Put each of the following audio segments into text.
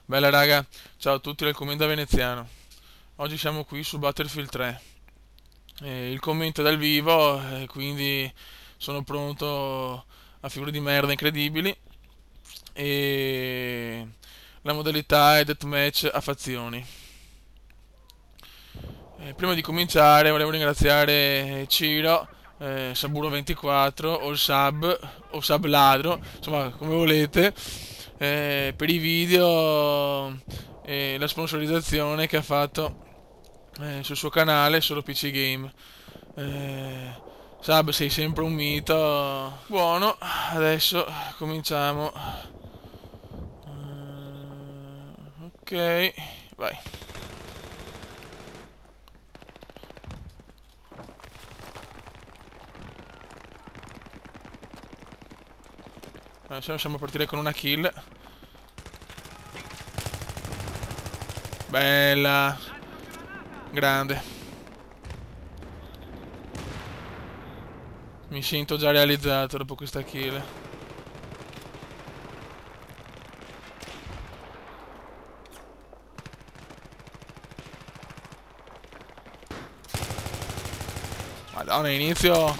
Bella raga, ciao a tutti dal commento veneziano. Oggi siamo qui su Battlefield 3. Il commento è dal vivo, quindi sono pronto a figure di merda incredibili. E la modalità è deathmatch a fazioni. Prima di cominciare volevo ringraziare Ciro, Saburo24 o il Sub o Sub Ladro, insomma come volete, per i video e la sponsorizzazione che ha fatto sul suo canale Solo PC Game. Eh, Sub, sei sempre un mito. Buono, adesso cominciamo. Ok, vai. Adesso possiamo partire con una kill. Bella, grande. Mi sento già realizzato dopo questa kill. Madonna, inizio.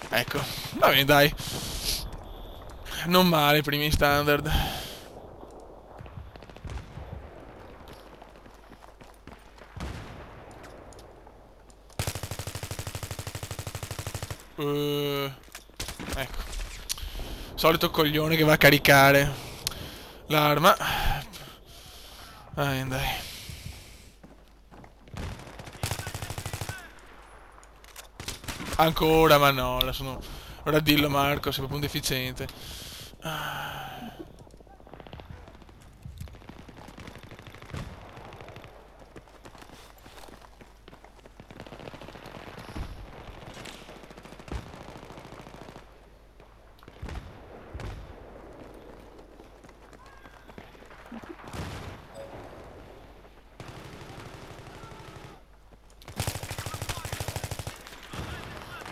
Ecco, va bene, dai. Non male i primi standard. Uh, ecco. Solito coglione che va a caricare l'arma. Dai, dai. Ancora, ma no, la sono. Ora dillo Marco, sei proprio un deficiente.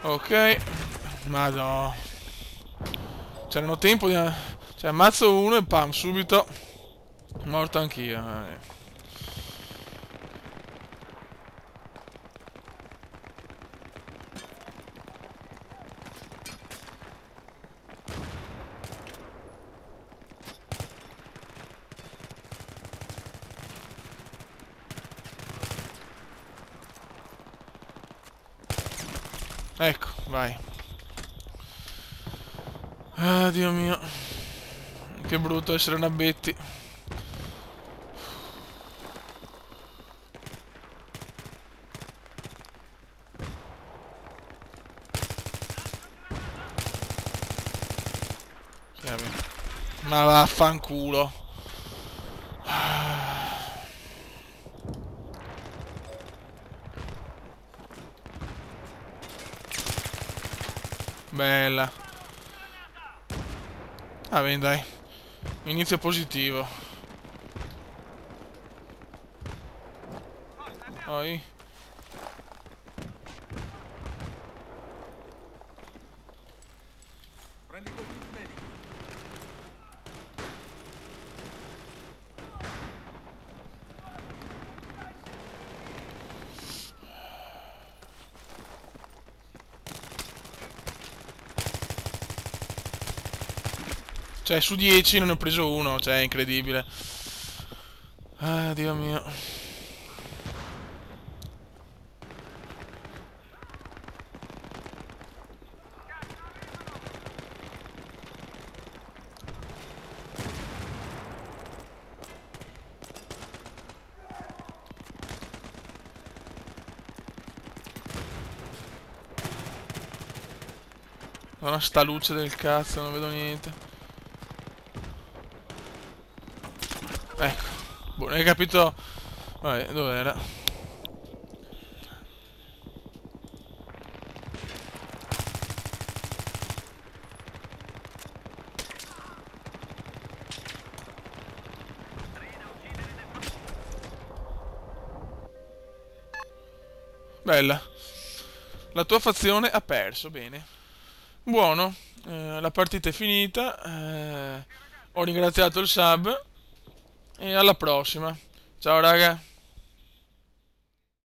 Ok. Madò. C'erano tempo di. Cioè, ammazzo uno e pam, subito. Morto anch'io. Ecco, vai. Ah, Dio mio. Che brutto essere una Betty. Sì, vabbè. Ma vaffanculo. Bella. Va bene, dai. Inizio positivo. Poi. Cioè, su 10 non ne ho preso uno. Cioè, è incredibile. Ah, Dio mio. Guarda sta luce del cazzo, non vedo niente. Ecco. Boh, non hai capito. Vabbè, dov'era? Bella. La tua fazione ha perso, bene. Buono. La partita è finita. Ho ringraziato il sub. e alla prossima. Ciao raga.